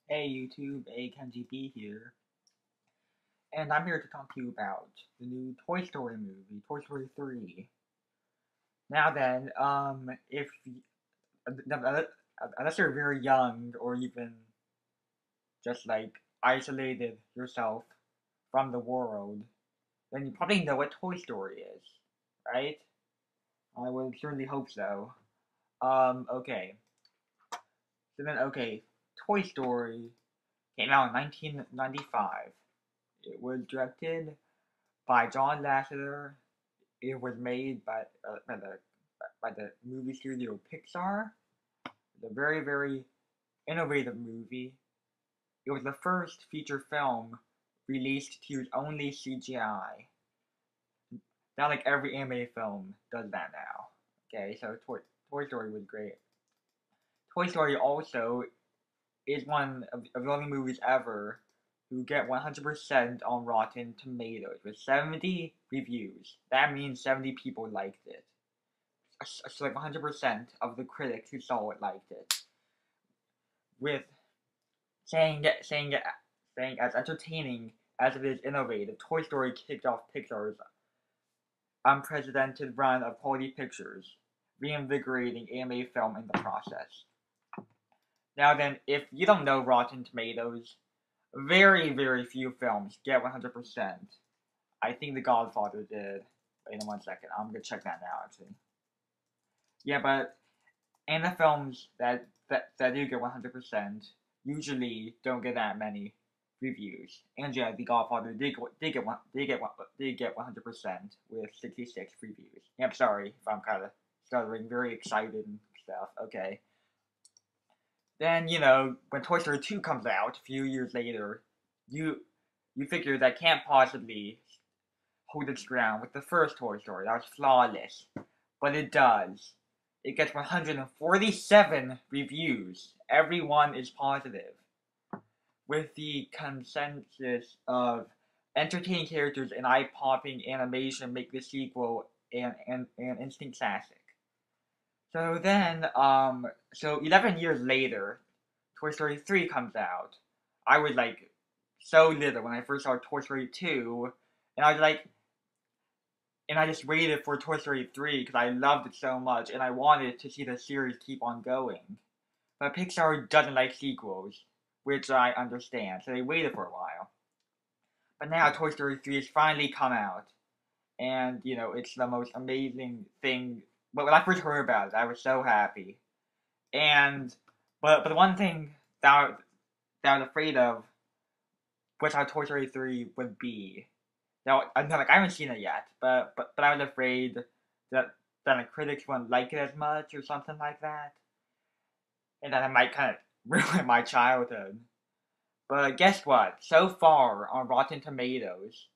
Hey YouTube, AKenGP here, and I'm here to talk to you about the new Toy Story movie, Toy Story 3. Now then, if unless you're very young or even just like isolated yourself from the world, then you probably know what Toy Story is, right? I would certainly hope so. Okay. Okay, Toy Story came out in 1995. It was directed by John Lasseter. It was made by the movie studio Pixar. It's a very very innovative movie. It was the first feature film released to use only CGI. Not like every animated film does that now. Okay, so Toy Story was great. Toy Story also is one of the only movies ever who get 100% on Rotten Tomatoes with 70 reviews. That means 70 people liked it. So like 100% of the critics who saw it liked it. With saying as entertaining as it is innovative, Toy Story kicked off Pixar's unprecedented run of quality pictures, reinvigorating animated film in the process. Now then, if you don't know Rotten Tomatoes, very, very few films get 100%. I think The Godfather did. Wait a 1 second. I'm gonna check that now, actually. Yeah, but and the films that do get 100% usually don't get that many reviews. And yeah, The Godfather did get 100% with 66 reviews. Yeah, I'm sorry if I'm kind of stuttering, very excited and stuff. Okay. Then when Toy Story 2 comes out a few years later, you you figure that can't possibly hold its ground with the first Toy Story. That was flawless, but it does. It gets 147 reviews. Everyone is positive, with the consensus of entertaining characters and eye-popping animation make the sequel an instant classic. So then, so 11 years later, Toy Story 3 comes out. I was like so little when I first saw Toy Story 2, and I was like, and I just waited for Toy Story 3 because I loved it so much and I wanted to see the series keep on going. But Pixar doesn't like sequels, which I understand, so they waited for a while. But now Toy Story 3 has finally come out, and it's the most amazing thing. But when I first heard about it, I was so happy. And but the one thing that I was afraid of was how Toy Story 3 would be. Now, I haven't seen it yet, but I was afraid that the critics wouldn't like it as much or something like that, and that it might kind of ruin my childhood. But guess what? So far on Rotten Tomatoes,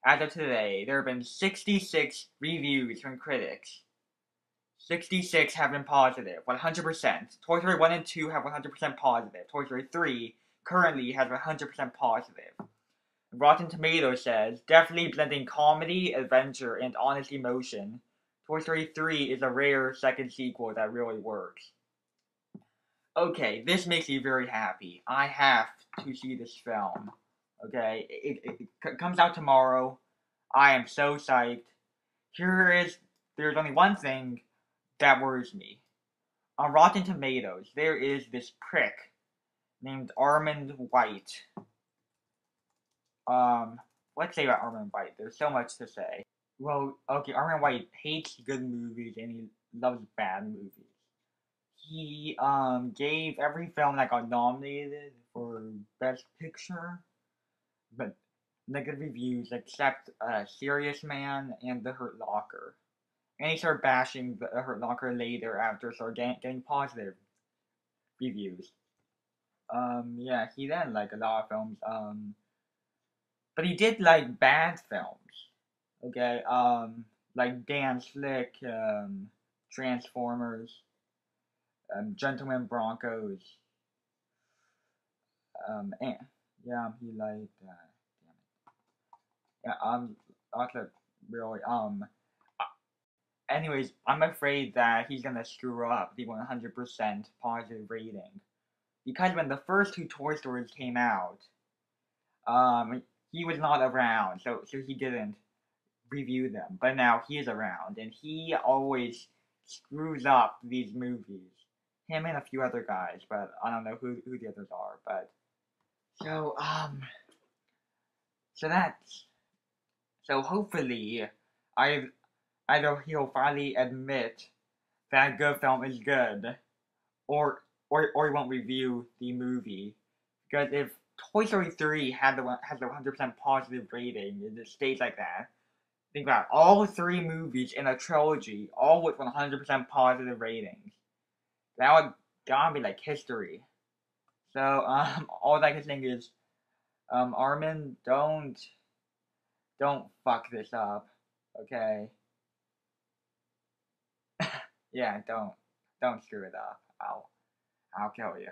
as of today, there have been 66 reviews from critics. 66 have been positive, 100%. Toy Story 1 and 2 have 100% positive. Toy Story 3 currently has 100% positive. Rotten Tomatoes says, definitely blending comedy, adventure, and honest emotion. Toy Story 3 is a rare second sequel that really works. Okay, this makes me very happy. I have to see this film. Okay, it comes out tomorrow. I am so psyched. There's only one thing that worries me. On Rotten Tomatoes, there is this prick named Armond White. Let's say about Armond White. There's so much to say. Well, okay, Armond White hates good movies and he loves bad movies. He gave every film that got nominated for Best Picture, but negative reviews except Serious Man and The Hurt Locker. And he started bashing The Hurt Locker later after it started getting positive reviews. Yeah, he didn't like a lot of films. But he did like bad films. Okay, like Dan Slick, Transformers, Gentleman Broncos. And yeah, he liked. Damn it. Yeah, that's like really. Anyways, I'm afraid that he's gonna screw up the 100% positive rating. because when the first two Toy Stories came out, he was not around, so he didn't review them. But now he is around, and he always screws up these movies. Him and a few other guys, but I don't know who the others are. But so so that's so hopefully I either he'll finally admit that a good film is good, or he won't review the movie. Because if Toy Story 3 has a 100% positive rating, and it stays like that, think about it, all three movies in a trilogy, all with 100% positive ratings. That would gotta be like history. So all I can think is, Armin, don't fuck this up, okay? Yeah, don't screw it up. I'll kill you.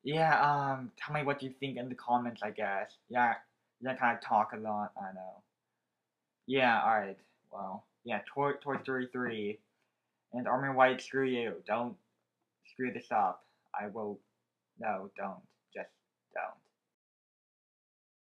Yeah, tell me what you think in the comments, I guess. Yeah, kind of talk a lot, I know. Yeah, alright. Well, yeah, Toy Story 3. And Armin White, screw you. Don't screw this up. I will. No, don't. Just don't.